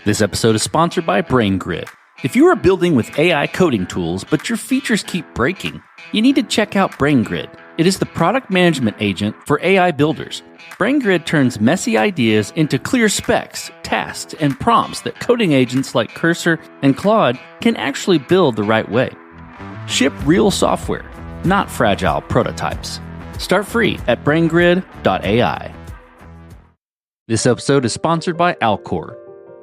This episode is sponsored by BrainGrid. If you are building with AI coding tools, but your features keep breaking, you need to check out BrainGrid. It is the product management agent for AI builders. BrainGrid turns messy ideas into clear specs, tasks, and prompts that coding agents like Cursor and Claude can actually build the right way. Ship real software, not fragile prototypes. Start free at braingrid.ai. This episode is sponsored by Alcor.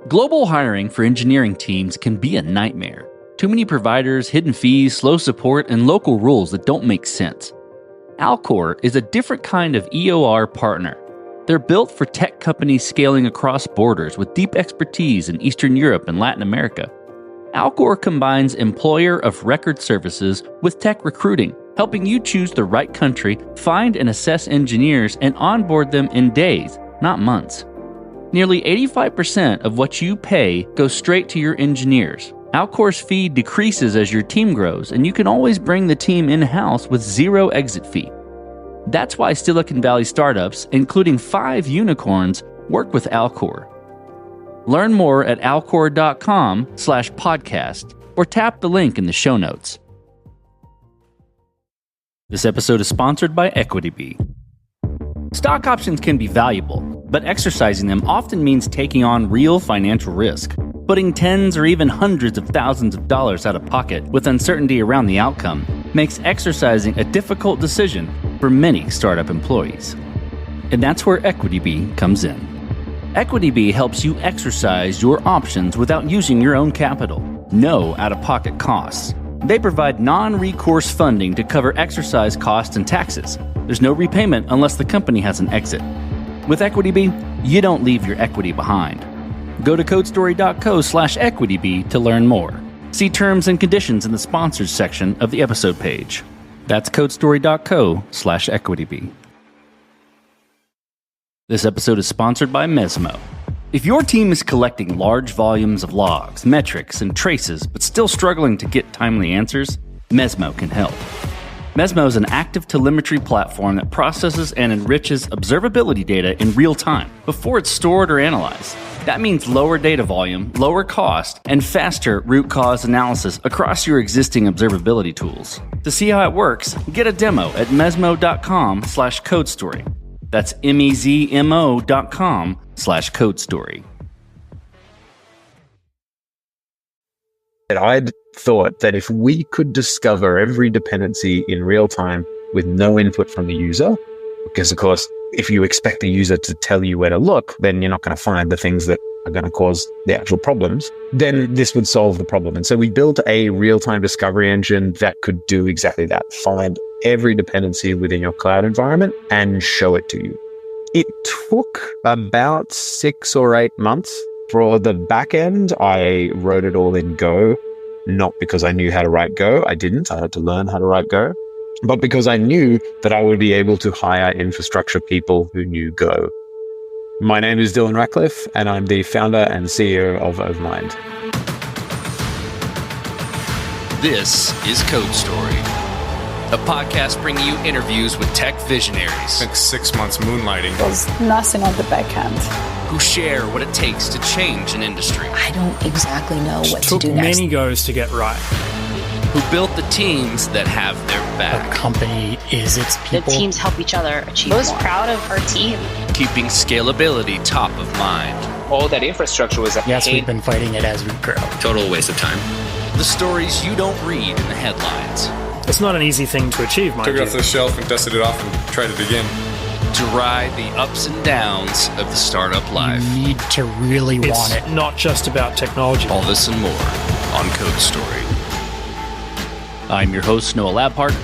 Global hiring for engineering teams can be a nightmare. Too many providers, hidden fees, slow support, and local rules that don't make sense. Alcor is a different kind of EOR partner. They're built for tech companies scaling across borders with deep expertise in Eastern Europe and Latin America. Alcor combines employer of record services with tech recruiting, helping you choose the right country, find and assess engineers, and onboard them in days, not months. Nearly 85% of what you pay goes straight to your engineers. Alcor's fee decreases as your team grows, and you can always bring the team in-house with zero exit fee. That's why Silicon Valley startups, including 5 unicorns, work with Alcor. Learn more at alcor.com/podcast or tap the link in the show notes. This episode is sponsored by EquityBee. Stock options can be valuable, but exercising them often means taking on real financial risk. Putting tens or even hundreds of thousands of dollars out of pocket with uncertainty around the outcome makes exercising a difficult decision for many startup employees. And that's where EquityBee comes in. EquityBee helps you exercise your options without using your own capital. No out-of-pocket costs. They provide non-recourse funding to cover exercise costs and taxes. There's no repayment unless the company has an exit. With EquityBee, you don't leave your equity behind. Go to codestory.co/EquityBee to learn more. See terms and conditions in the sponsors section of the episode page. That's codestory.co/EquityBee. This episode is sponsored by Mesmo. If your team is collecting large volumes of logs, metrics, and traces, but still struggling to get timely answers, Mesmo can help. Mesmo is an active telemetry platform that processes and enriches observability data in real time before it's stored or analyzed. That means lower data volume, lower cost, and faster root cause analysis across your existing observability tools. To see how it works, get a demo at mesmo.com/codestory. That's MEZMO.com/codestory. I'd thought that if we could discover every dependency in real time with no input from the user, because of course, if you expect the user to tell you where to look, then you're not going to find the things that are going to cause the actual problems, then this would solve the problem. And so we built a real-time discovery engine that could do exactly that. Find every dependency within your cloud environment and show it to you. It took about 6 or 8 months. For the back end, I wrote it all in Go, not because I knew how to write Go. I didn't. I had to learn how to write Go. But because I knew that I would be able to hire infrastructure people who knew Go. My name is Dylan Ratcliffe, and I'm the founder and CEO of Overmind. This is Code Story, a podcast bringing you interviews with tech visionaries. Like 6 months moonlighting. There's nothing on the back end. Who share what it takes to change an industry. I don't exactly know what to do next. Took many goes to get right. Who built the teams that have their back. A company is its people. The teams help each other achieve I was more. proud of our team. Keeping scalability top of mind. All that infrastructure was Yes, we've been fighting it as we grow. Total waste of time. The stories you don't read in the headlines. It's not an easy thing to achieve, mind Took it you. off the shelf and dusted it off and tried it again. To ride the ups and downs of the startup life. You need to really It's want it. not just about technology. All this and more on Code Story. I'm your host, Noah Labhart,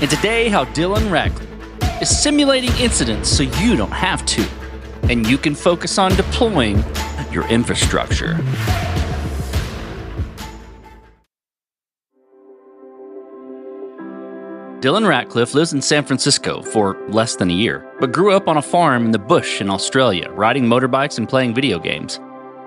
and today how Dylan Ratcliffe is simulating incidents so you don't have to, and you can focus on deploying your infrastructure. Dylan Ratcliffe lives in San Francisco for less than a year, but grew up on a farm in the bush in Australia, riding motorbikes and playing video games.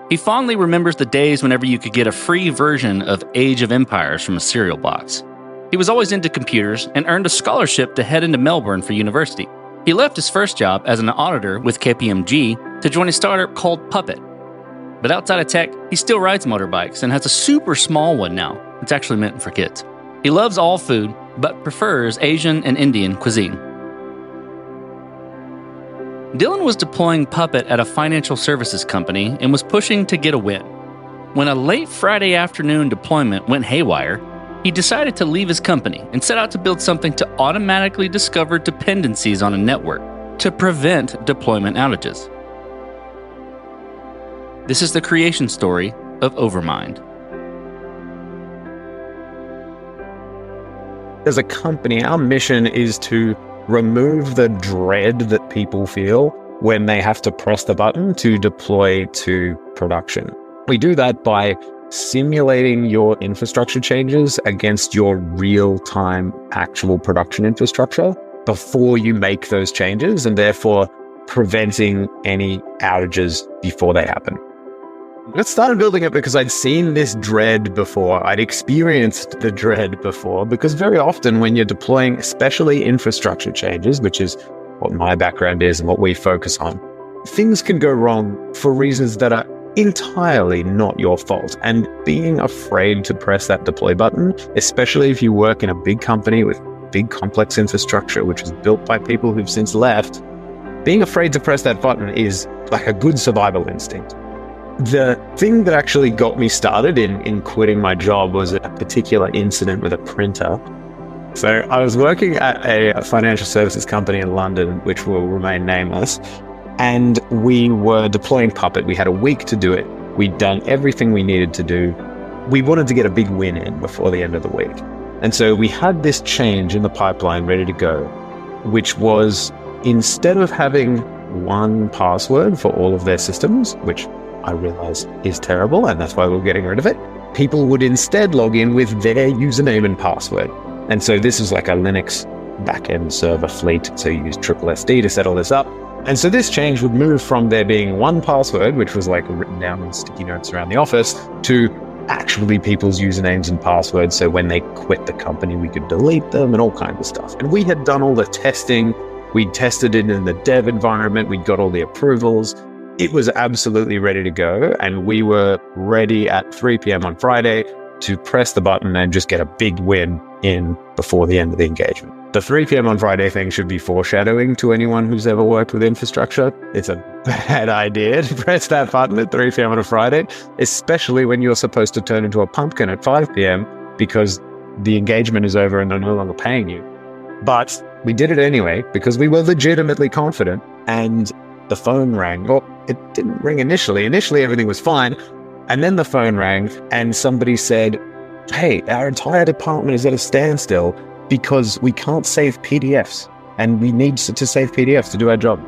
He fondly remembers the days whenever you could get a free version of Age of Empires from a cereal box. He was always into computers and earned a scholarship to head into Melbourne for university. He left his first job as an auditor with KPMG to join a startup called Puppet. But outside of tech, he still rides motorbikes and has a super small one now. It's actually meant for kids. He loves all food, but prefers Asian and Indian cuisine. Dylan was deploying Puppet at a financial services company and was pushing to get a win. When a late Friday afternoon deployment went haywire, he decided to leave his company and set out to build something to automatically discover dependencies on a network to prevent deployment outages. This is the creation story of Overmind. As a company, our mission is to remove the dread that people feel when they have to press the button to deploy to production. We do that by simulating your infrastructure changes against your real-time actual production infrastructure before you make those changes, and therefore preventing any outages before they happen. I started building it because I'd seen this dread before. I'd experienced the dread before, because very often when you're deploying, especially infrastructure changes, which is what my background is and what we focus on, things can go wrong for reasons that are entirely not your fault. And being afraid to press that deploy button, especially if you work in a big company with big complex infrastructure, which was built by people who've since left, being afraid to press that button is like a good survival instinct. The thing that actually got me started in quitting my job was a particular incident with a printer. So I was working at a financial services company in London, which will remain nameless, and we were deploying Puppet. We had a week to do it. We'd done everything we needed to do. We wanted to get a big win in before the end of the week. And so we had this change in the pipeline ready to go, which was, instead of having one password for all of their systems, which I realize is terrible, and that's why we're getting rid of it, people would instead log in with their username and password. And so this is like a Linux backend server fleet. So you use SSD to set all this up. And so this change would move from there being one password, which was like written down in sticky notes around the office, to actually people's usernames and passwords. So when they quit the company, we could delete them and all kinds of stuff. And we had done all the testing. We'd tested it in the dev environment. We'd got all the approvals. It was absolutely ready to go, and we were ready at 3 p.m. on Friday to press the button and just get a big win in before the end of the engagement. The 3 p.m. on Friday thing should be foreshadowing to anyone who's ever worked with infrastructure. It's a bad idea to press that button at 3 p.m. on a Friday, especially when you're supposed to turn into a pumpkin at 5 p.m. because the engagement is over and they're no longer paying you. But we did it anyway because we were legitimately confident, and the phone rang. Well, it didn't ring initially. Initially, everything was fine. And then the phone rang and somebody said, "Hey, our entire department is at a standstill because we can't save PDFs and we need to save PDFs to do our job."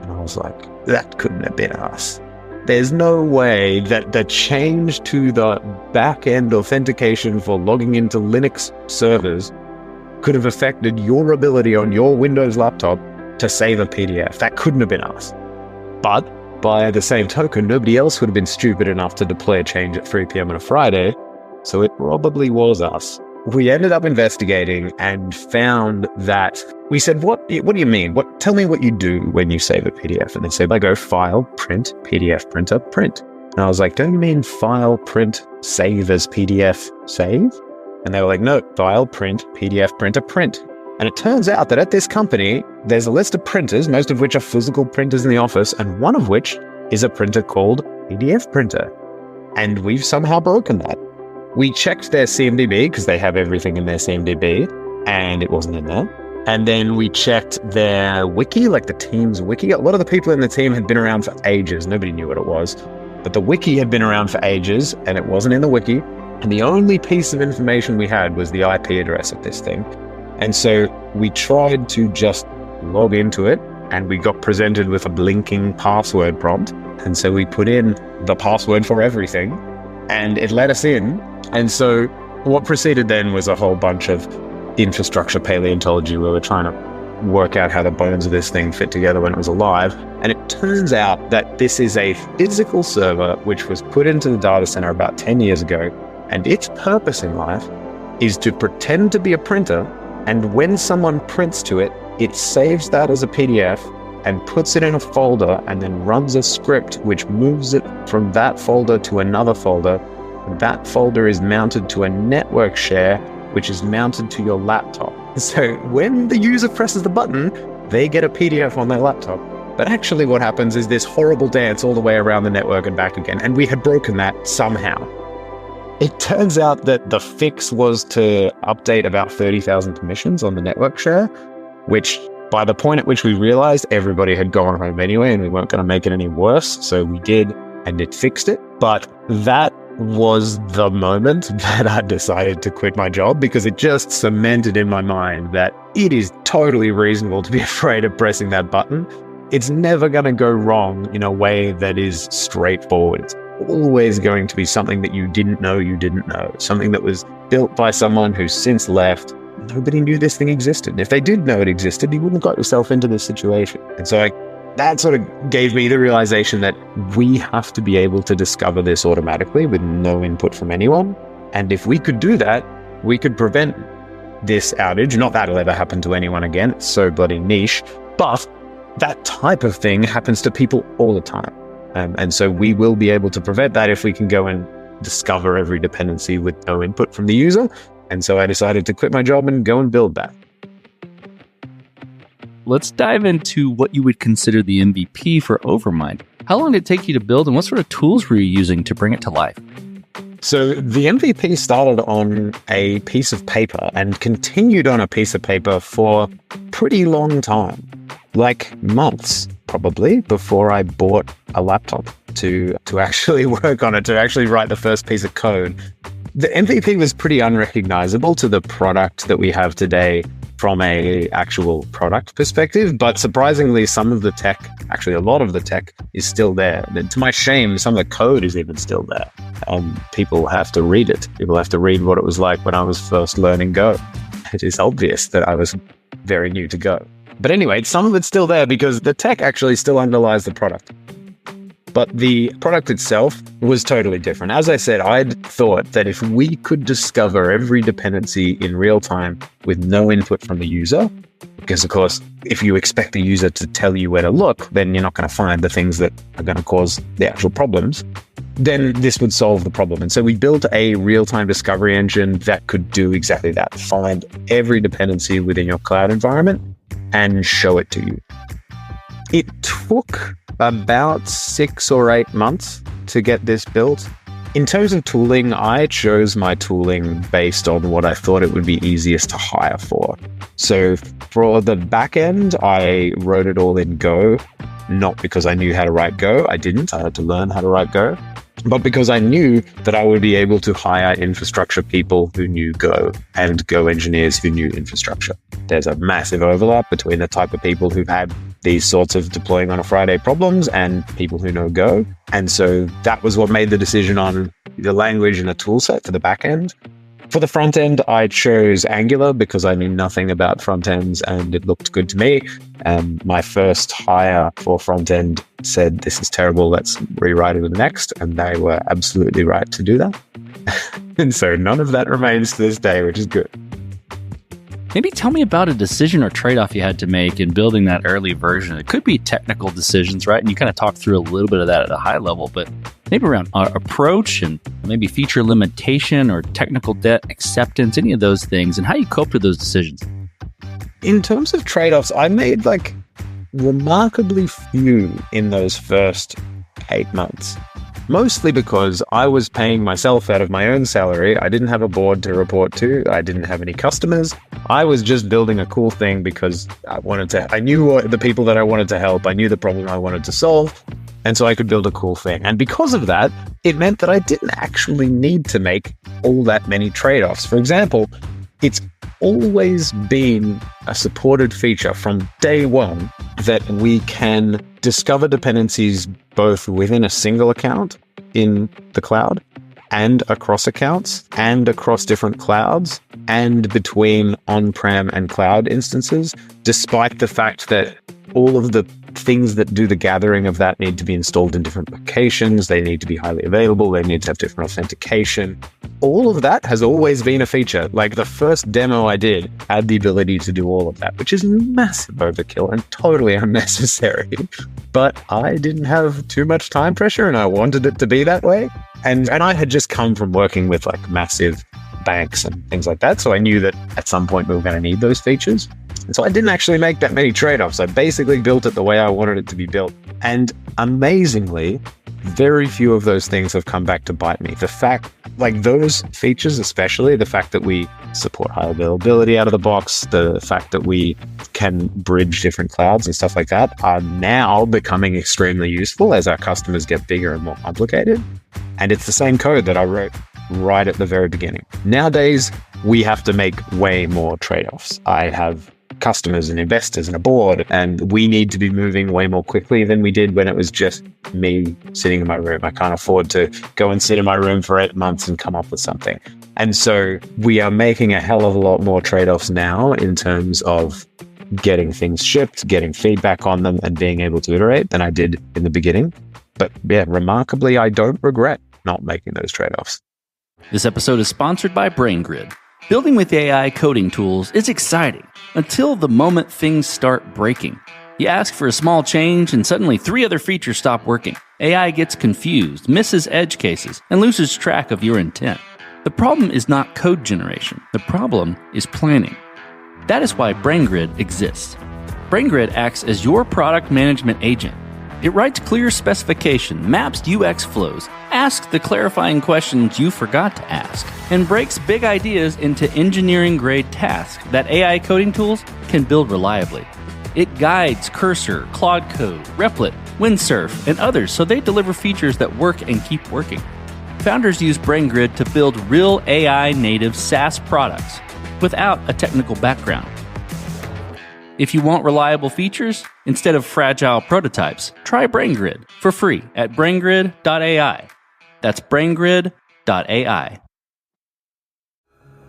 And I was like, that couldn't have been us. There's no way that the change to the back-end authentication for logging into Linux servers could have affected your ability on your Windows laptop to save a PDF. That couldn't have been us. But by the same token, nobody else would have been stupid enough to deploy a change at 3 p.m. on a Friday, so it probably was us. We ended up investigating and found that we said, what do you mean? Tell me what you do when you save a PDF. And they said, I go file, print, PDF printer, print. And I was like, don't you mean file, print, save as PDF, save? And they were like, no, file, print, PDF printer, print. And it turns out that at this company, there's a list of printers, most of which are physical printers in the office, and one of which is a printer called PDF printer. And we've somehow broken that. We checked their CMDB because they have everything in their CMDB, and it wasn't in there. And then we checked their wiki, like the team's wiki. A lot of the people in the team had been around for ages. Nobody knew what it was. But the wiki had been around for ages, and it wasn't in the wiki. And the only piece of information we had was the IP address of this thing. And so we tried to just log into it, and we got presented with a blinking password prompt. And so we put in the password for everything, and it let us in. And so what proceeded then was a whole bunch of infrastructure paleontology where we're trying to work out how the bones of this thing fit together when it was alive. And it turns out that this is a physical server which was put into the data center about 10 years ago. And its purpose in life is to pretend to be a printer. And when someone prints to it, it saves that as a PDF and puts it in a folder and then runs a script which moves it from that folder to another folder. That folder is mounted to a network share, which is mounted to your laptop. So when the user presses the button, they get a PDF on their laptop. But actually what happens is this horrible dance all the way around the network and back again. And we had broken that somehow. It turns out that the fix was to update about 30,000 permissions on the network share, which by the point at which we realized everybody had gone home anyway and we weren't going to make it any worse. So we did, and it fixed it. But that was the moment that I decided to quit my job, because it just cemented in my mind that it is totally reasonable to be afraid of pressing that button. It's never going to go wrong in a way that is straightforward. It's always going to be something that you didn't know, something that was built by someone who's since left. Nobody knew this thing existed. And if they did know it existed, you wouldn't have got yourself into this situation. And so that sort of gave me the realization that we have to be able to discover this automatically with no input from anyone. And if we could do that, we could prevent this outage. Not that it'll ever happen to anyone again. It's so bloody niche. But that type of thing happens to people all the time. And so we will be able to prevent that if we can go and discover every dependency with no input from the user. And so I decided to quit my job and go and build that. Let's dive into what you would consider the MVP for Overmind. How long did it take you to build, and what sort of tools were you using to bring it to life? So the MVP started on a piece of paper and continued on a piece of paper for a pretty long time, like months probably, before I bought a laptop to actually work on it, to actually write the first piece of code. The MVP was pretty unrecognizable to the product that we have today from a actual product perspective, but surprisingly, some of the tech, actually a lot of the tech, is still there. And to my shame, some of the code is even still there. People have to read it. People have to read what it was like when I was first learning Go. It is obvious that I was very new to Go. But anyway, some of it's still there because the tech actually still underlies the product. But the product itself was totally different. As I said, I'd thought that if we could discover every dependency in real time with no input from the user, because of course, if you expect the user to tell you where to look, then you're not going to find the things that are going to cause the actual problems, then this would solve the problem. And so we built a real-time discovery engine that could do exactly that, find every dependency within your cloud environment and show it to you. It took about 6 or 8 months to get this built. In terms of tooling, I chose my tooling based on what I thought it would be easiest to hire for. So for the back end, I wrote it all in Go, not because I knew how to write Go. I didn't. I had to learn how to write Go. But because I knew that I would be able to hire infrastructure people who knew Go and Go engineers who knew infrastructure. There's a massive overlap between the type of people who've had these sorts of deploying on a Friday problems and people who know Go. And so that was what made the decision on the language and the tool set for the back end. For the front end, I chose Angular because I knew nothing about front ends and it looked good to me. My first hire for front end said, "This is terrible, let's rewrite it in Next." And they were absolutely right to do that. And so none of that remains to this day, which is good. Maybe tell me about a decision or trade-off you had to make in building that early version. It could be technical decisions, right? And you kind of talked through a little bit of that at a high level, but maybe around approach and maybe feature limitation or technical debt acceptance, any of those things, and how you coped with those decisions. In terms of trade-offs, I made remarkably few in those first 8 months. Mostly because I was paying myself out of my own salary. I didn't have a board to report to. I didn't have any customers. I was just building a cool thing because I knew the people that I wanted to help. I knew the problem I wanted to solve. And so I could build a cool thing. And because of that, it meant that I didn't actually need to make all that many trade-offs. For example, it's always been a supported feature from day one that we can discover dependencies both within a single account in the cloud and across accounts and across different clouds and between on-prem and cloud instances, despite the fact that all of the things that do the gathering of that need to be installed in different locations. They need to be highly available. They need to have different authentication. All of that has always been a feature. Like the first demo I did had the ability to do all of that, which is massive overkill and totally unnecessary. But I didn't have too much time pressure and I wanted it to be that way. And I had just come from working with like massive banks and things like that. So I knew that at some point we were going to need those features. And so I didn't actually make that many trade-offs. I basically built it the way I wanted it to be built. And amazingly, very few of those things have come back to bite me. The fact, like those features, especially the fact that we support high availability out of the box, the fact that we can bridge different clouds and stuff like that are now becoming extremely useful as our customers get bigger and more complicated. And it's the same code that I wrote right at the very beginning. Nowadays, we have to make way more trade-offs. I have customers and investors and a board, and we need to be moving way more quickly than we did when it was just me sitting in my room. I can't afford to go and sit in my room for 8 months and come up with something. And so we are making a hell of a lot more trade-offs now in terms of getting things shipped, getting feedback on them, and being able to iterate than I did in the beginning. But yeah, remarkably, I don't regret not making those trade-offs. This episode is sponsored by BrainGrid. Building with AI coding tools is exciting until the moment things start breaking. You ask for a small change and suddenly 3 other features stop working. AI gets confused, misses edge cases, and loses track of your intent. The problem is not code generation. The problem is planning. That is why BrainGrid exists. BrainGrid acts as your product management agent. It writes clear specification, maps UX flows, asks the clarifying questions you forgot to ask, and breaks big ideas into engineering-grade tasks that AI coding tools can build reliably. It guides Cursor, Claude Code, Replit, Windsurf, and others so they deliver features that work and keep working. Founders use BrainGrid to build real AI-native SaaS products without a technical background. If you want reliable features instead of fragile prototypes, try BrainGrid for free at braingrid.ai. That's braingrid.ai.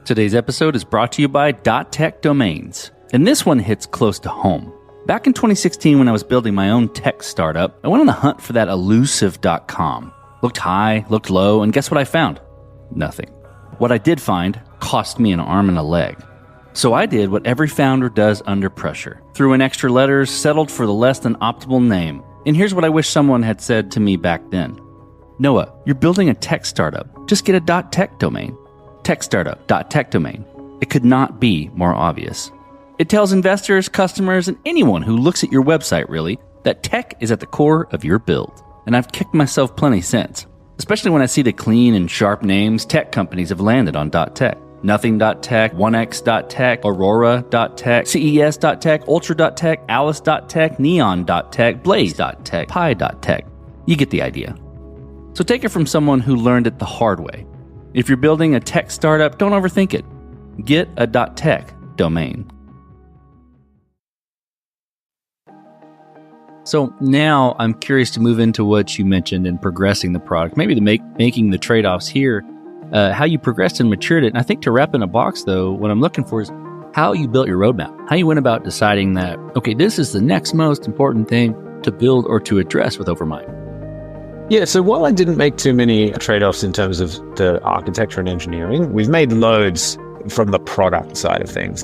Today's episode is brought to you by .tech domains, and this one hits close to home. Back in 2016, when I was building my own tech startup, I went on the hunt for that elusive .com. Looked high, looked low, and guess what I found? Nothing. What I did find cost me an arm and a leg. So I did what every founder does under pressure. Threw in extra letters, settled for the less than optimal name. And here's what I wish someone had said to me back then. Noah, you're building a tech startup. Just get a .tech domain. Tech startup, .tech domain. It could not be more obvious. It tells investors, customers, and anyone who looks at your website, really, that tech is at the core of your build. And I've kicked myself plenty since, especially when I see the clean and sharp names tech companies have landed on .tech. Nothing.tech, 1x.tech, Aurora.tech, CES.tech, Ultra.tech, Alice.tech, Neon.tech, Blaze.tech, Pi.tech. You get the idea. So take it from someone who learned it the hard way. If you're building a tech startup, don't overthink it. Get a .tech domain. So now I'm curious to move into what you mentioned in progressing the product, maybe making the trade-offs here. How you progressed and matured it. And I think to wrap in a box, though, what I'm looking for is how you built your roadmap, how you went about deciding that, okay, this is the next most important thing to build or to address with Overmind. Yeah, so while I didn't make too many trade-offs in terms of the architecture and engineering, we've made loads from the product side of things.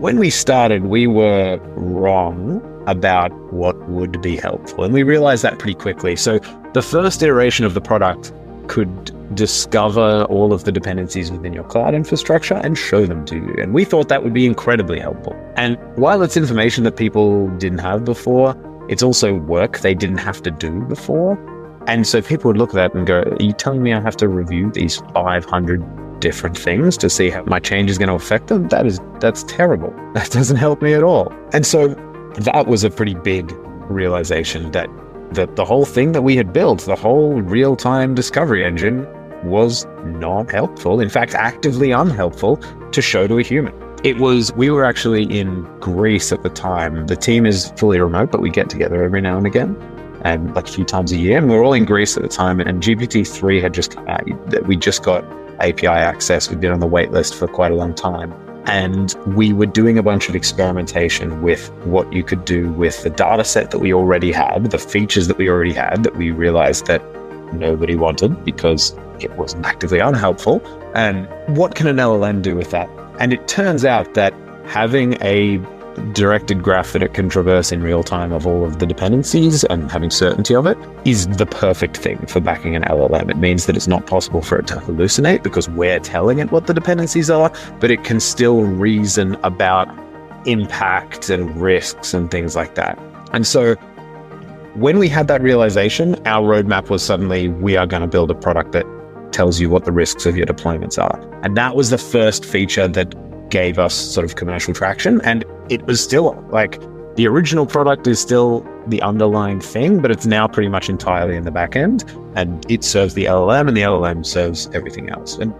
When we started, we were wrong about what would be helpful, and we realized that pretty quickly. So the first iteration of the product could discover all of the dependencies within your cloud infrastructure and show them to you. And we thought that would be incredibly helpful. And while it's information that people didn't have before, it's also work they didn't have to do before. And so people would look at that and go, are you telling me I have to review these 500 different things to see how my change is going to affect them? That's terrible. That doesn't help me at all. And so that was a pretty big realization that the whole thing that we had built, the whole real-time discovery engine, was not helpful. In fact, actively unhelpful to show to a human. We were actually in Greece at the time. The team is fully remote, but we get together every now and again, and like a few times a year. And we were all in Greece at the time, and GPT-3 had just come out. We just got API access. We'd been on the wait list for quite a long time. And we were doing a bunch of experimentation with what you could do with the data set that we already had, the features that we already had that we realized that nobody wanted because it was actively unhelpful. And what can an LLM do with that? And it turns out that having a directed graph that it can traverse in real time of all of the dependencies and having certainty of it is the perfect thing for backing an LLM. It means that it's not possible for it to hallucinate because we're telling it what the dependencies are, but it can still reason about impact and risks and things like that. And so when we had that realization, our roadmap was suddenly, we are going to build a product that tells you what the risks of your deployments are. And that was the first feature that gave us sort of commercial traction. And it was still like the original product is still the underlying thing, but it's now pretty much entirely in the back end, and it serves the LLM and the LLM serves everything else. And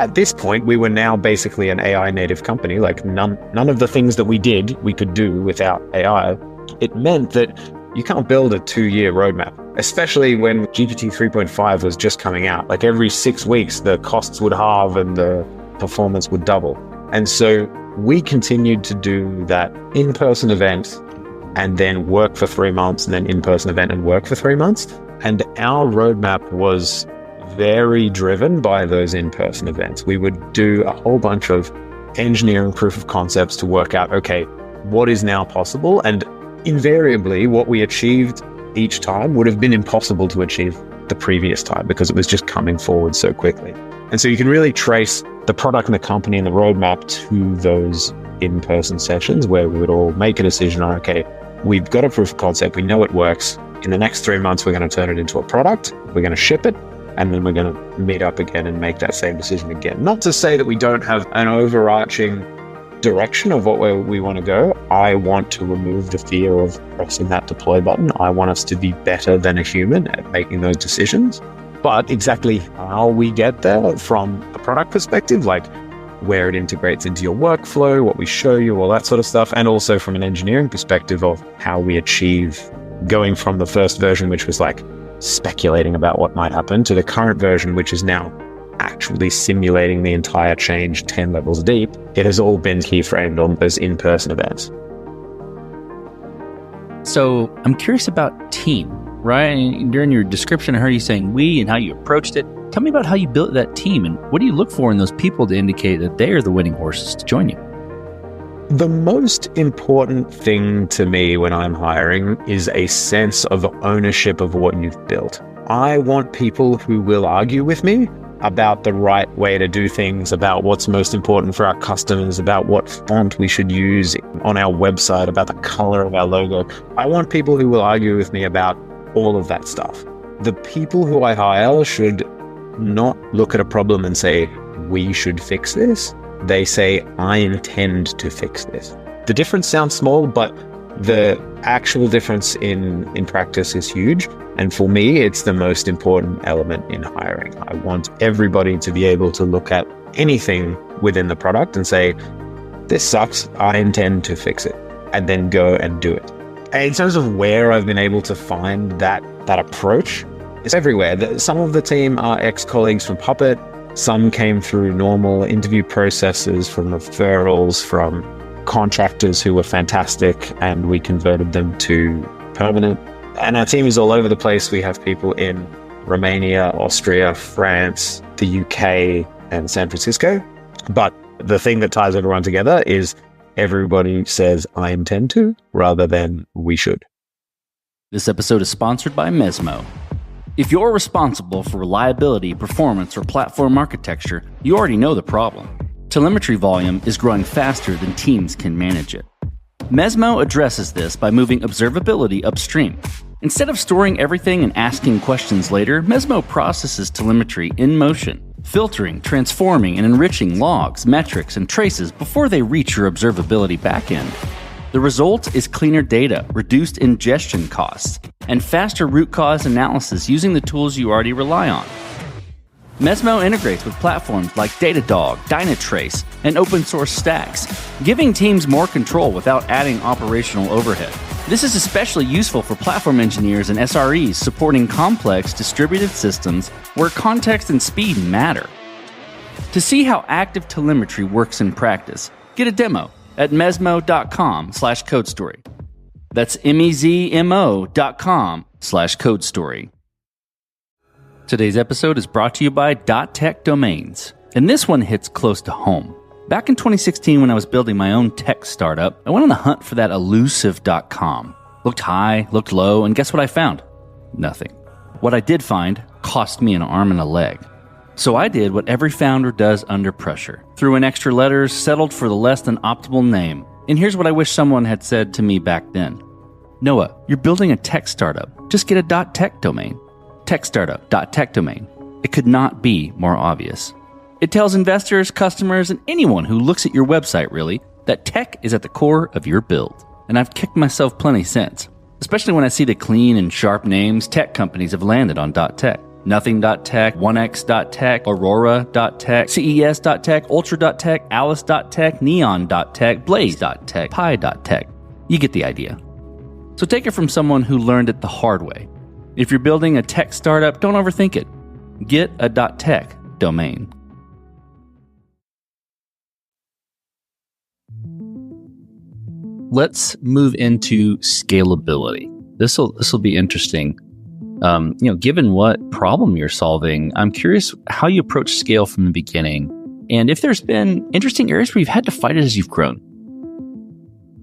at this point, we were now basically an AI native company. Like none of the things that we did, we could do without AI. It meant that you can't build a 2-year roadmap, especially when GPT 3.5 was just coming out. Like every 6 weeks, the costs would halve and the performance would double. And so we continued to do that in-person event and then work for 3 months and then in-person event and work for 3 months. And our roadmap was very driven by those in-person events. We would do a whole bunch of engineering proof of concepts to work out, okay, what is now possible? And invariably, what we achieved each time would have been impossible to achieve the previous time because it was just coming forward so quickly. And so you can really trace the product and the company and the roadmap to those in-person sessions where we would all make a decision on, okay, we've got a proof of concept, we know it works. In the next 3 months, we're going to turn it into a product, we're going to ship it, and then we're going to meet up again and make that same decision again. Not to say that we don't have an overarching direction of what we want to go. I want to remove the fear of pressing that deploy button. I want us to be better than a human at making those decisions. But exactly how we get there from a product perspective, like where it integrates into your workflow, what we show you, all that sort of stuff, and also from an engineering perspective of how we achieve going from the first version, which was like speculating about what might happen, to the current version, which is now actually simulating the entire change 10 levels deep. It has all been keyframed on those in-person events. So I'm curious about team, right? During your description, I heard you saying we and how you approached it. Tell me about how you built that team and what do you look for in those people to indicate that they are the winning horses to join you? The most important thing to me when I'm hiring is a sense of ownership of what you've built. I want people who will argue with me about the right way to do things, about what's most important for our customers, about what font we should use on our website, about the color of our logo. I want people who will argue with me about all of that stuff. The people who I hire should not look at a problem and say, we should fix this. They say, I intend to fix this. The difference sounds small, but the actual difference in practice is huge. And for me, it's the most important element in hiring. I want everybody to be able to look at anything within the product and say, this sucks, I intend to fix it, and then go and do it. And in terms of where I've been able to find that approach, it's everywhere. Some of the team are ex-colleagues from Puppet. Some came through normal interview processes, from referrals, from contractors who were fantastic, and we converted them to permanent. And our team is all over the place. We have people in Romania, Austria, France, the UK, and San Francisco. But the thing that ties everyone together is everybody says, I intend to, rather than we should. This episode is sponsored by Mesmo. If you're responsible for reliability, performance, or platform architecture, you already know the problem. Telemetry volume is growing faster than teams can manage it. Mesmo addresses this by moving observability upstream. Instead of storing everything and asking questions later, Mesmo processes telemetry in motion, filtering, transforming, and enriching logs, metrics, and traces before they reach your observability backend. The result is cleaner data, reduced ingestion costs, and faster root cause analysis using the tools you already rely on. Mesmo integrates with platforms like Datadog, Dynatrace, and open source stacks, giving teams more control without adding operational overhead. This is especially useful for platform engineers and SREs supporting complex distributed systems where context and speed matter. To see how active telemetry works in practice, get a demo at mesmo.com/codestory. That's MEZMO.com/codestory. Today's episode is brought to you by .tech domains, and this one hits close to home. Back in 2016, when I was building my own tech startup, I went on the hunt for that elusive .com. Looked high, looked low, and guess what I found? Nothing. What I did find cost me an arm and a leg. So I did what every founder does under pressure. Threw in extra letters, settled for the less than optimal name. And here's what I wish someone had said to me back then. Noah, you're building a tech startup. Just get a .tech domain. Tech startup, .tech domain. It could not be more obvious. It tells investors, customers, and anyone who looks at your website, really, that tech is at the core of your build. And I've kicked myself plenty since, especially when I see the clean and sharp names tech companies have landed on .tech. Nothing.tech, 1x.tech, Aurora.tech, CES.tech, Ultra.tech, Alice.tech, Neon.tech, Blaze.tech, Pi.tech. You get the idea. So take it from someone who learned it the hard way. If you're building a tech startup, don't overthink it. Get a .tech domain. Let's move into scalability. This will be interesting. Given what problem you're solving, I'm curious how you approach scale from the beginning, and if there's been interesting areas where you've had to fight it as you've grown.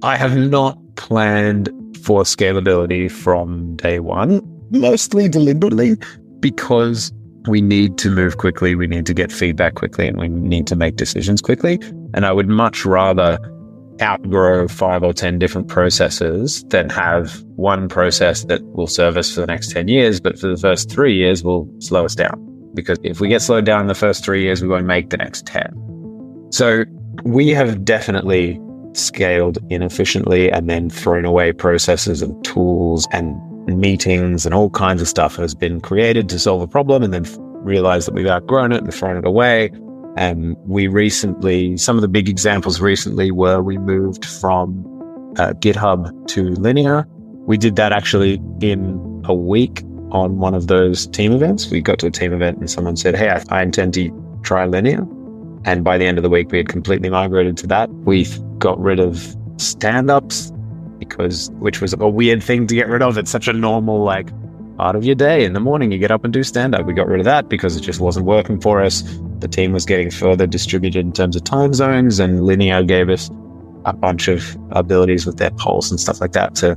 I have not planned for scalability from day one, mostly deliberately, because we need to move quickly, we need to get feedback quickly, and we need to make decisions quickly. And I would much rather outgrow 5 or 10 different processes than have one process that will serve us for the next 10 years, but for the first 3 years will slow us down. Because if we get slowed down in the first 3 years, we won't make the next 10. So we have definitely scaled inefficiently and then thrown away processes and tools and meetings and all kinds of stuff has been created to solve a problem and then realized that we've outgrown it and thrown it away. And some of the big examples recently were we moved from GitHub to Linear. We did that actually in a week on one of those team events. We got to a team event and someone said, hey, I intend to try Linear. And by the end of the week, we had completely migrated to that. We got rid of stand-ups which was a weird thing to get rid of. It's such a normal, part of your day. In the morning, you get up and do stand-up. We got rid of that because it just wasn't working for us. The team was getting further distributed in terms of time zones, and Linear gave us a bunch of abilities with their pulse and stuff like that to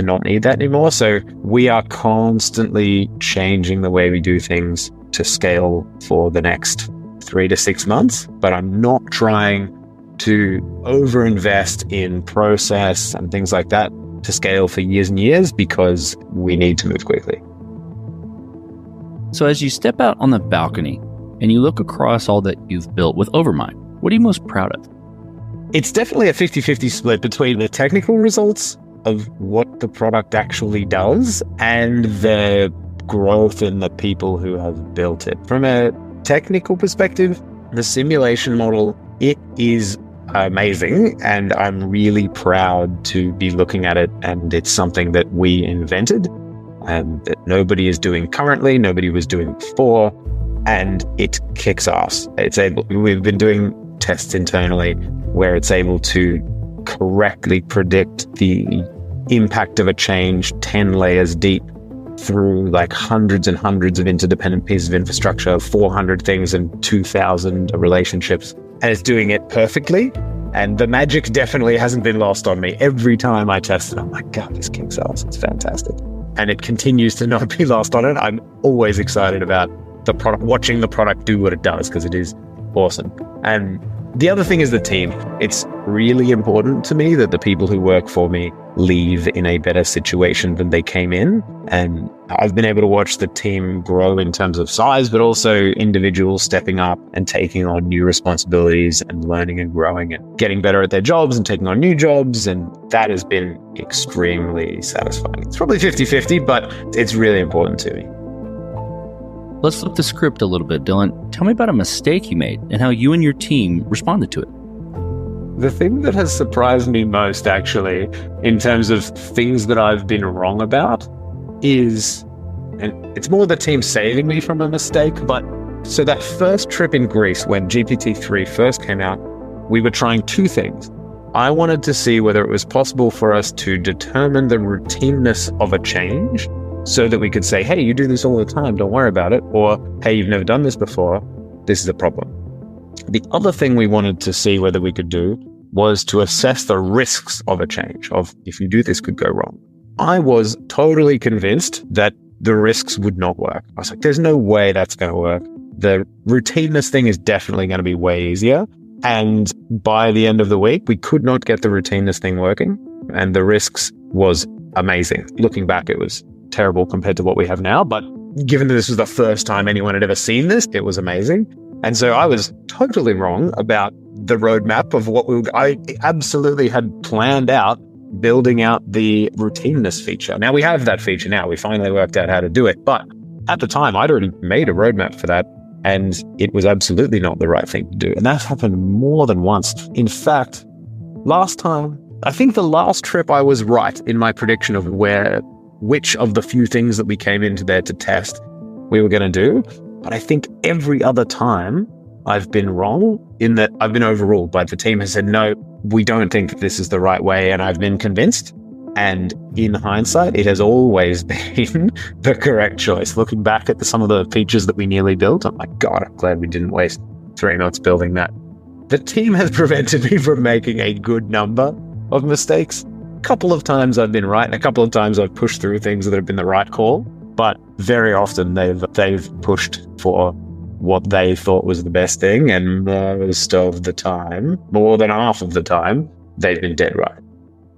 not need that anymore. So we are constantly changing the way we do things to scale for the next 3 to 6 months, but I'm not trying to overinvest in process and things like that to scale for years and years because we need to move quickly. So as you step out on the balcony and you look across all that you've built with Overmind, what are you most proud of? It's definitely a 50-50 split between the technical results of what the product actually does and the growth in the people who have built it. From a technical perspective, the simulation model, it is amazing, and I'm really proud to be looking at it, and it's something that we invented and that nobody is doing currently, nobody was doing before, and it kicks ass. We've been doing tests internally where it's able to correctly predict the impact of a change 10 layers deep through hundreds and hundreds of interdependent pieces of infrastructure, 400 things and 2,000 relationships. And it's doing it perfectly. And the magic definitely hasn't been lost on me. Every time I test it, I'm like, God, this kicks ass. It's fantastic. And it continues to not be lost on it. I'm always excited about the product, watching the product do what it does, because it is awesome. And the other thing is the team. It's really important to me that the people who work for me leave in a better situation than they came in. And I've been able to watch the team grow in terms of size, but also individuals stepping up and taking on new responsibilities and learning and growing and getting better at their jobs and taking on new jobs. And that has been extremely satisfying. It's probably 50-50, but it's really important to me. Let's flip the script a little bit, Dylan. Tell me about a mistake you made and how you and your team responded to it. The thing that has surprised me most, actually, in terms of things that I've been wrong about is, and it's more the team saving me from a mistake, but So that first trip in Greece, when GPT-3 first came out, we were trying two things. I wanted to see whether it was possible for us to determine the routineness of a change so that we could say, hey, you do this all the time, don't worry about it. Or, hey, you've never done this before, this is a problem. The other thing we wanted to see whether we could do was to assess the risks of a change, of if you do this could go wrong. I was totally convinced that the risks would not work. I was like, there's no way that's going to work. The routineness thing is definitely going to be way easier. And by the end of the week, we could not get the routineness thing working. And the risks was amazing. Looking back, it was terrible compared to what we have now. But given that this was the first time anyone had ever seen this, it was amazing. And so I was totally wrong about the roadmap of I absolutely had planned out building out the routineness feature. Now we have that feature now. We finally worked out how to do it. But at the time, I'd already made a roadmap for that. And it was absolutely not the right thing to do. And that's happened more than once. In fact, last time, I think the last trip I was right in my prediction of which of the few things that we came into there to test we were going to do. But I think every other time I've been wrong in that I've been overruled by the team has said, no, we don't think that this is the right way. And I've been convinced. And in hindsight, it has always been the correct choice. Looking back at some of the features that we nearly built, I'm like, God, I'm glad we didn't waste 3 months building that. The team has prevented me from making a good number of mistakes. A couple of times I've been right, and a couple of times I've pushed through things that have been the right call. But very often they've pushed for what they thought was the best thing, and most of the time, more than half of the time, they've been dead right.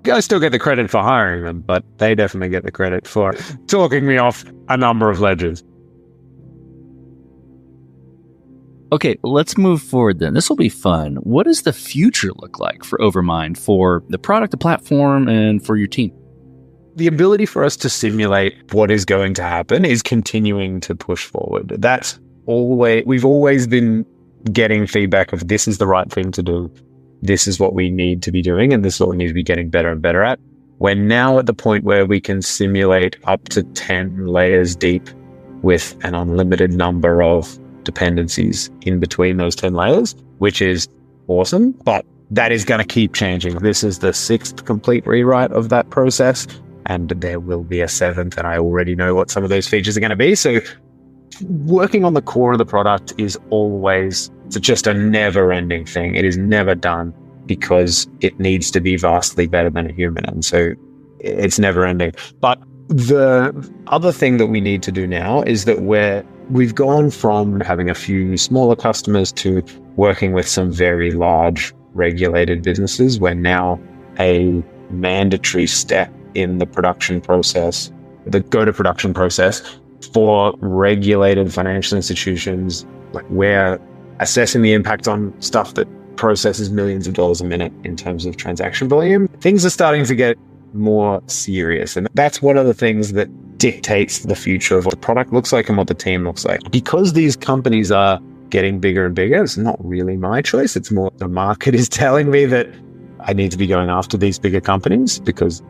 I still get the credit for hiring them, but they definitely get the credit for talking me off a number of ledges. Okay, let's move forward then. This will be fun. What does the future look like for Overmind, for the product, the platform, and for your team? The ability for us to simulate what is going to happen is continuing to push forward. We've always been getting feedback of this is the right thing to do. This is what we need to be doing, and this is what we need to be getting better and better at. We're now at the point where we can simulate up to 10 layers deep with an unlimited number of dependencies in between those 10 layers, which is awesome, but that is going to keep changing. This is the 6th complete rewrite of that process, and there will be a 7th, and I already know what some of those features are going to be. So working on the core of the product is always just a never-ending thing. It is never done because it needs to be vastly better than a human. And so it's never-ending. But the other thing that we need to do now is that we've gone from having a few smaller customers to working with some very large regulated businesses. We're now a mandatory step in the production process, the go-to-production process for regulated financial institutions. Like we're assessing the impact on stuff that processes millions of dollars a minute in terms of transaction volume. Things are starting to get more serious. And that's one of the things that dictates the future of what the product looks like and what the team looks like. Because these companies are getting bigger and bigger, it's not really my choice. It's more the market is telling me that I need to be going after these bigger companies because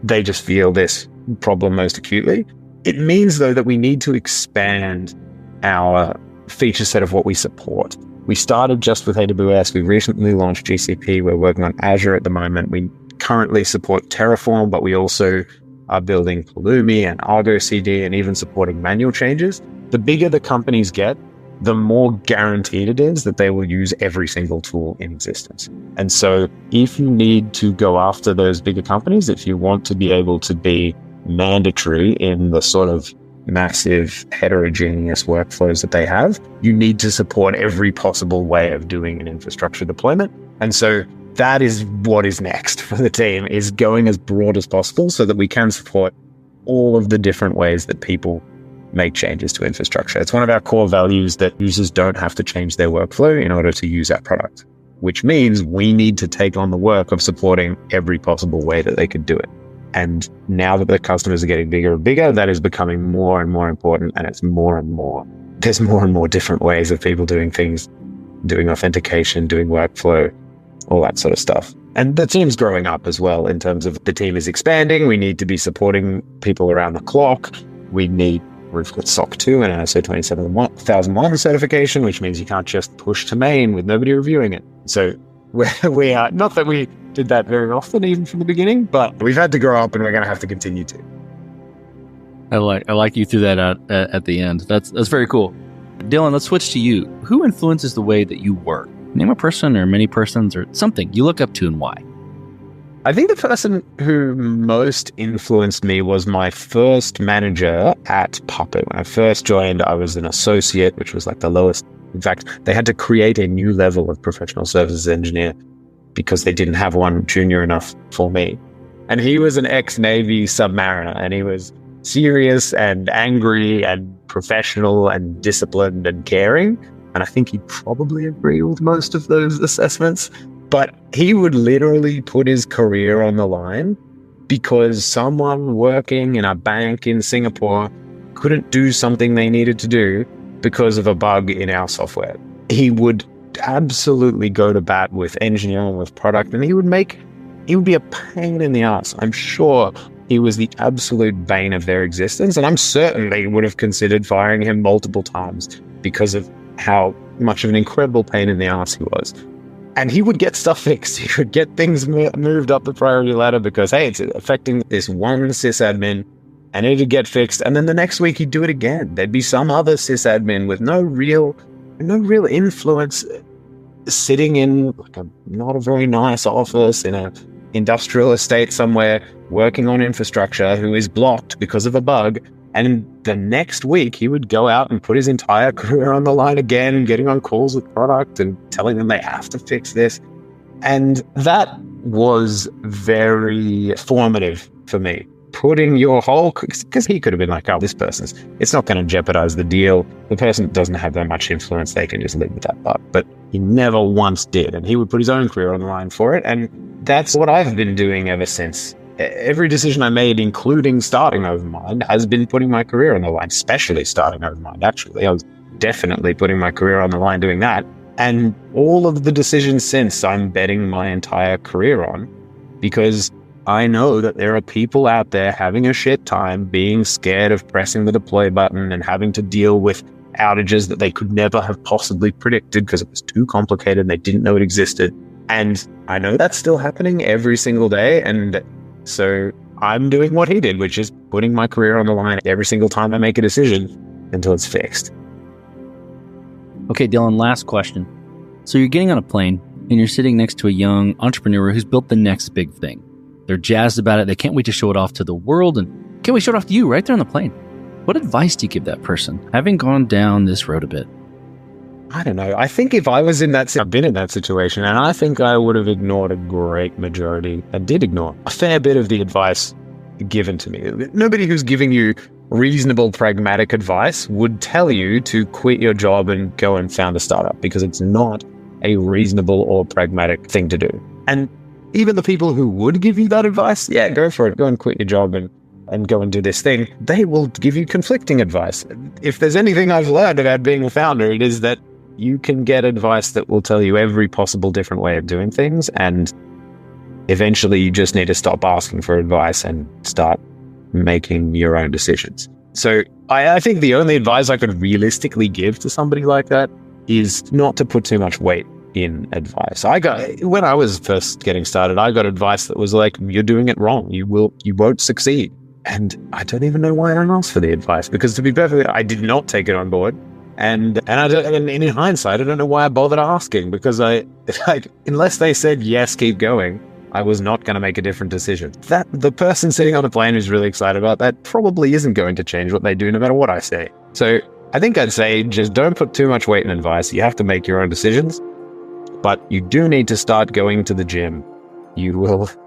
they just feel this problem most acutely. It means, though, that we need to expand our feature set of what we support. We started just with AWS. We recently launched GCP. We're working on Azure at the moment. We currently support Terraform, but we also are building Pulumi and Argo CD and even supporting manual changes. The bigger the companies get, the more guaranteed it is that they will use every single tool in existence. And so if you need to go after those bigger companies, if you want to be able to be mandatory in the sort of massive heterogeneous workflows that they have, you need to support every possible way of doing an infrastructure deployment. And so that is what is next for the team, is going as broad as possible so that we can support all of the different ways that people make changes to infrastructure. It's one of our core values that users don't have to change their workflow in order to use our product, which means we need to take on the work of supporting every possible way that they could do it. And now that the customers are getting bigger and bigger, that is becoming more and more important. And it's more and more. There's more and more different ways of people doing things, doing authentication, doing workflow, all that sort of stuff. And the team's growing up as well in terms of the team is expanding. We need to be supporting people around the clock. We need We've got SOC 2 and ISO 27001 certification, which means you can't just push to main with nobody reviewing it. So we are, not that we did that very often, even from the beginning, but we've had to grow up and we're going to have to continue to. I like you threw that out at the end. That's very cool. Dylan, let's switch to you. Who influences the way that you work? Name a person or many persons or something you look up to and why. I think the person who most influenced me was my first manager at Puppet. When I first joined, I was an associate, which was like the lowest. In fact, they had to create a new level of professional services engineer because they didn't have one junior enough for me. And he was an ex-Navy submariner, and he was serious and angry and professional and disciplined and caring. And I think he'd probably agree with most of those assessments. But he would literally put his career on the line because someone working in a bank in Singapore couldn't do something they needed to do because of a bug in our software. He would absolutely go to bat with engineering, with product, and he would be a pain in the ass. I'm sure he was the absolute bane of their existence, and I'm certain they would have considered firing him multiple times because of how much of an incredible pain in the ass he was. And he would get stuff fixed. He would get things moved up the priority ladder because, hey, it's affecting this one sysadmin, and it'd get fixed. And then the next week he'd do it again. There'd be some other sysadmin with no real influence sitting in like not a very nice office in a industrial estate somewhere working on infrastructure who is blocked because of a bug. And the next week he would go out and put his entire career on the line again, getting on calls with product and telling them they have to fix this. And that was very formative for me. Putting your whole, because he could have been like, oh, it's not going to jeopardize the deal. The person doesn't have that much influence. They can just live with that bug. But he never once did. And he would put his own career on the line for it. And that's what I've been doing ever since. Every decision I made, including starting Overmind, has been putting my career on the line, especially starting Overmind, actually. I was definitely putting my career on the line doing that. And all of the decisions since, I'm betting my entire career on, because I know that there are people out there having a shit time, being scared of pressing the deploy button and having to deal with outages that they could never have possibly predicted because it was too complicated and they didn't know it existed. And I know that's still happening every single day. And so I'm doing what he did, which is putting my career on the line every single time I make a decision until it's fixed. Okay, Dylan, last question. So you're getting on a plane and you're sitting next to a young entrepreneur who's built the next big thing. They're jazzed about it. They can't wait to show it off to the world. And can't wait to show it off to you right there on the plane. What advice do you give that person, having gone down this road a bit? I don't know. I think if I was I've been in that situation, and I think I would have ignored a great majority, and did ignore a fair bit of the advice given to me. Nobody who's giving you reasonable, pragmatic advice would tell you to quit your job and go and found a startup, because it's not a reasonable or pragmatic thing to do. And even the people who would give you that advice, yeah, go for it. Go and quit your job and go and do this thing. They will give you conflicting advice. If there's anything I've learned about being a founder, it is that you can get advice that will tell you every possible different way of doing things. And eventually you just need to stop asking for advice and start making your own decisions. So I think the only advice I could realistically give to somebody like that is not to put too much weight in advice. When I was first getting started, I got advice that was like, you're doing it wrong. You won't succeed. And I don't even know why I asked for the advice, because to be perfectly, I did not take it on board. And in hindsight, I don't know why I bothered asking, because unless they said, yes, keep going, I was not going to make a different decision. That the person sitting on the plane who's really excited about that probably isn't going to change what they do, no matter what I say. So I think I'd say just don't put too much weight in advice. You have to make your own decisions. But you do need to start going to the gym.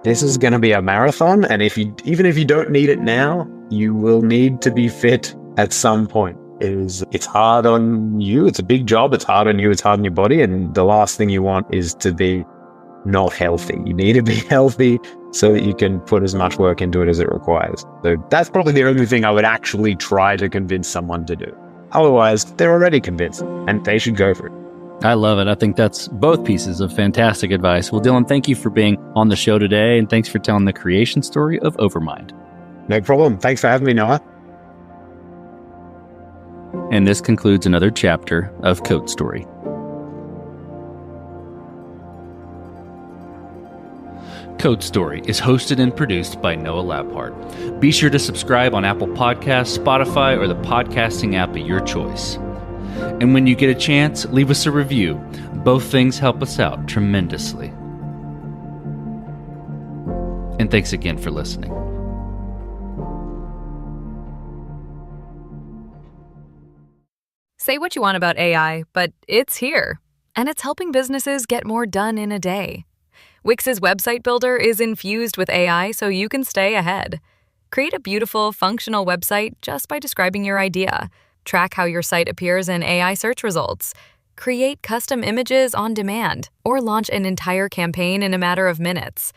This is going to be a marathon. And even if you don't need it now, you will need to be fit at some point. It's hard on you. It's a big job. It's hard on you. It's hard on your body. And the last thing you want is to be not healthy. You need to be healthy so that you can put as much work into it as it requires. So that's probably the only thing I would actually try to convince someone to do. Otherwise, they're already convinced and they should go for it. I love it. I think that's both pieces of fantastic advice. Well, Dylan, thank you for being on the show today, and thanks for telling the creation story of Overmind. No problem. Thanks for having me, Noah. And this concludes another chapter of Code Story. Code Story is hosted and produced by Noah Labhart. Be sure to subscribe on Apple Podcasts, Spotify, or the podcasting app of your choice. And when you get a chance, leave us a review. Both things help us out tremendously. And thanks again for listening. Say what you want about AI, but it's here. And it's helping businesses get more done in a day. Wix's website builder is infused with AI so you can stay ahead. Create a beautiful, functional website just by describing your idea. Track how your site appears in AI search results. Create custom images on demand, or launch an entire campaign in a matter of minutes.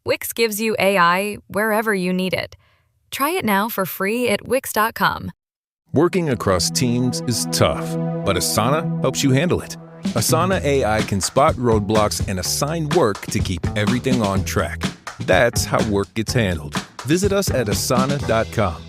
Wix gives you AI wherever you need it. Try it now for free at Wix.com. Working across teams is tough, but Asana helps you handle it. Asana AI can spot roadblocks and assign work to keep everything on track. That's how work gets handled. Visit us at asana.com.